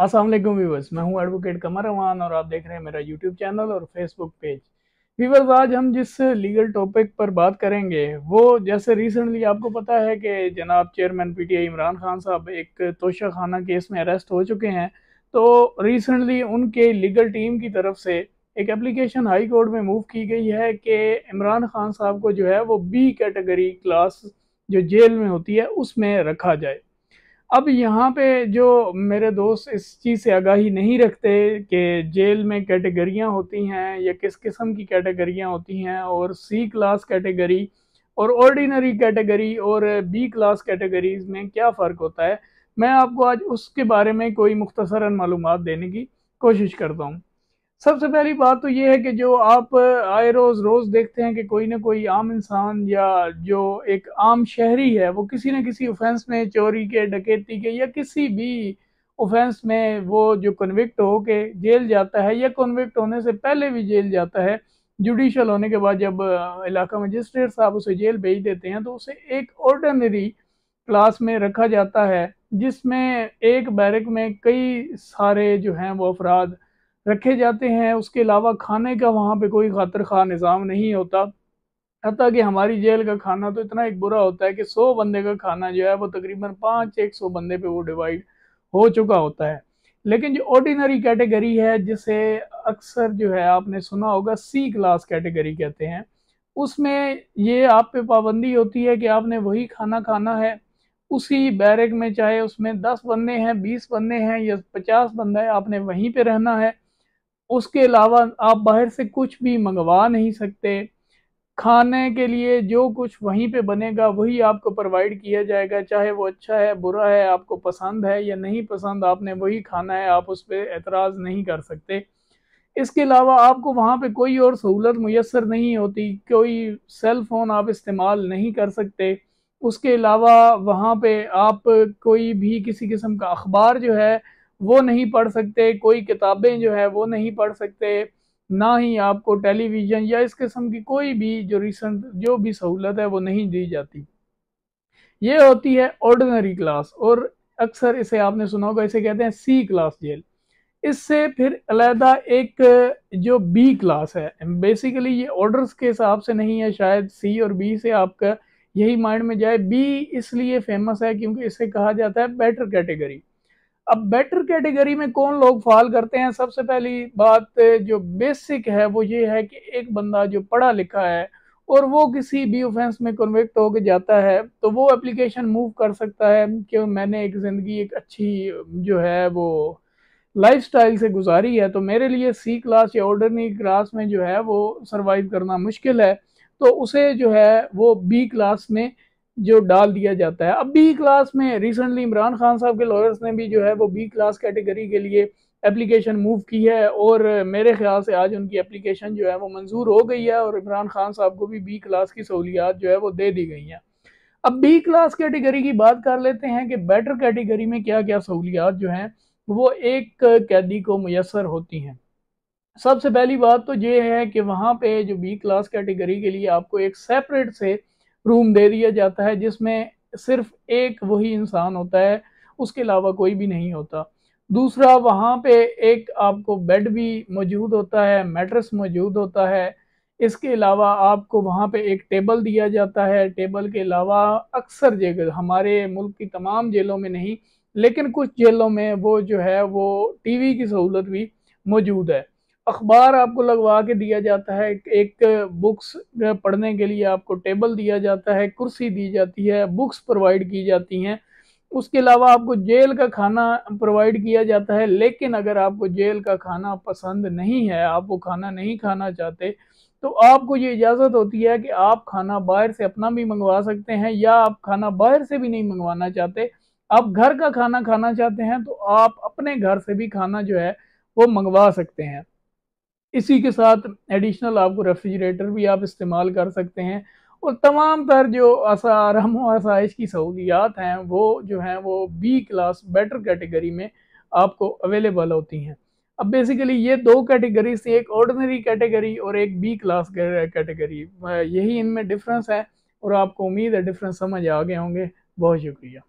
अस्सलाम वालेकुम व्यूअर्स, मैं हूं एडवोकेट कमर अमान और आप देख रहे हैं मेरा यूट्यूब चैनल और फेसबुक पेज। व्यूअर्स, आज हम जिस लीगल टॉपिक पर बात करेंगे वो जैसे रिसेंटली आपको पता है कि जनाब चेयरमैन पीटीआई इमरान खान साहब एक तोशा खाना केस में अरेस्ट हो चुके हैं। तो रिसेंटली उनके लीगल टीम की तरफ से एक एप्लीकेशन हाई कोर्ट में मूव की गई है कि इमरान खान साहब को जो है वो बी कैटेगरी क्लास जो जेल में होती है उसमें रखा जाए। अब यहाँ पे जो मेरे दोस्त इस चीज़ से आगाही नहीं रखते कि जेल में कैटेगरियाँ होती हैं या किस किस्म की कैटेगरियाँ होती हैं, और सी क्लास कैटेगरी और ऑर्डिनरी कैटेगरी और बी क्लास कैटेगरीज में क्या फ़र्क होता है, मैं आपको आज उसके बारे में कोई मुख्तसरन मालूमात देने की कोशिश करता हूँ। सबसे पहली बात तो ये है कि जो आप आए रोज़ देखते हैं कि कोई ना कोई आम इंसान या जो एक आम शहरी है वो किसी न किसी ऑफेंस में, चोरी के, डकैती के या किसी भी ऑफेंस में वो जो कन्विक्ट हो के जेल जाता है या कन्विक्ट होने से पहले भी जेल जाता है। जुडिशल होने के बाद जब इलाका मजिस्ट्रेट साहब उसे जेल भेज देते हैं तो उसे एक ऑर्डिनरी क्लास में रखा जाता है, जिसमें एक बैरक में कई सारे जो हैं वो अफराद रखे जाते हैं। उसके अलावा खाने का वहाँ पे कोई खातिर खा निज़ाम नहीं होता। हत्ता कि हमारी जेल का खाना तो इतना एक बुरा होता है कि 100 बंदे का खाना जो है वो तकरीबन 5-100 बंदे पे वो डिवाइड हो चुका होता है। लेकिन जो ऑर्डिनरी कैटेगरी है, जिसे अक्सर जो है आपने सुना होगा सी क्लास कैटेगरी कहते हैं, उसमें ये आप पे पाबंदी होती है कि आपने वही खाना खाना है उसी बैरक में, चाहे उसमें 10 बंदे हैं, 20 बंदे हैं या 50 बंदा है, आपने वहीं पे रहना है। उसके अलावा आप बाहर से कुछ भी मंगवा नहीं सकते। खाने के लिए जो कुछ वहीं पे बनेगा वही आपको प्रोवाइड किया जाएगा, चाहे वो अच्छा है, बुरा है, आपको पसंद है या नहीं पसंद, आपने वही खाना है, आप उस पर एतराज़ नहीं कर सकते। इसके अलावा आपको वहाँ पे कोई और सहूलत मुयसर नहीं होती, कोई सेल फ़ोन आप इस्तेमाल नहीं कर सकते। उसके अलावा वहाँ पे आप कोई भी किसी किस्म का अखबार जो है वो नहीं पढ़ सकते, कोई किताबें जो है वो नहीं पढ़ सकते, ना ही आपको टेलीविज़न या इस किस्म की कोई भी जो रिसेंट जो भी सहूलत है वो नहीं दी जाती। ये होती है ऑर्डिनरी क्लास, और अक्सर इसे आपने सुना होगा, इसे कहते हैं सी क्लास जेल। इससे फिर अलहदा एक जो बी क्लास है, बेसिकली ये ऑर्डर्स के हिसाब से नहीं है, शायद सी और बी से आपका यही माइंड में जाए। बी इसलिए फेमस है क्योंकि इसे कहा जाता है बेटर कैटेगरी। अब बेटर कैटेगरी में कौन लोग फॉल करते हैं? सबसे पहली बात जो बेसिक है वो ये है कि एक बंदा जो पढ़ा लिखा है और वो किसी भी ऑफेंस में कन्विक्ट होकर जाता है तो वो एप्लीकेशन मूव कर सकता है कि मैंने एक ज़िंदगी एक अच्छी जो है वो लाइफस्टाइल से गुजारी है, तो मेरे लिए सी क्लास या ऑर्डिनरी क्लास में जो है वो सरवाइव करना मुश्किल है, तो उसे जो है वो बी क्लास में जो डाल दिया जाता है। अब बी क्लास में रिसेंटली इमरान खान साहब के लॉयर्स ने भी जो है वो बी क्लास कैटेगरी के लिए एप्लीकेशन मूव की है, और मेरे ख्याल से आज उनकी एप्लीकेशन जो है वो मंजूर हो गई है और इमरान खान साहब को भी बी क्लास की सहूलियात जो है वो दे दी गई हैं। अब बी क्लास कैटेगरी की बात कर लेते हैं कि बेटर कैटेगरी में क्या क्या सहूलियात जो हैं वो एक कैदी को मुयसर होती हैं। सबसे पहली बात तो ये है कि वहाँ पे जो बी क्लास कैटेगरी के लिए आपको एक सेपरेट से रूम दे दिया जाता है, जिसमें सिर्फ एक वही इंसान होता है, उसके अलावा कोई भी नहीं होता। दूसरा, वहाँ पे एक आपको बेड भी मौजूद होता है, मैट्रेस मौजूद होता है। इसके अलावा आपको वहाँ पे एक टेबल दिया जाता है। टेबल के अलावा अक्सर जगह, हमारे मुल्क की तमाम जेलों में नहीं लेकिन कुछ जेलों में वो जो है वो टीवी की सहूलत भी मौजूद है। अखबार आपको लगवा के दिया जाता है, एक बुक्स पढ़ने के लिए आपको टेबल दिया जाता है, कुर्सी दी जाती है, बुक्स प्रोवाइड की जाती हैं। उसके अलावा आपको जेल का खाना प्रोवाइड किया जाता है, लेकिन अगर आपको जेल का खाना पसंद नहीं है, आप वो खाना नहीं खाना चाहते, तो आपको ये इजाज़त होती है कि आप खाना बाहर से अपना भी मंगवा सकते हैं, या आप खाना बाहर से भी नहीं मंगवाना चाहते, आप घर का खाना खाना चाहते हैं तो आप अपने घर से भी खाना जो है वो मंगवा सकते हैं। इसी के साथ एडिशनल आपको रेफ्रिजरेटर भी आप इस्तेमाल कर सकते हैं, और तमाम तर जो आराम व आसाइश की सहूलियात हैं वो जो हैं वो बी क्लास बेटर कैटेगरी में आपको अवेलेबल होती हैं। अब बेसिकली ये दो कैटेगरी से, एक ऑर्डिनरी कैटेगरी और एक बी क्लास कैटेगरी, यही इनमें डिफरेंस है, और आपको उम्मीद है डिफरेंस समझ आ गए होंगे। बहुत शुक्रिया।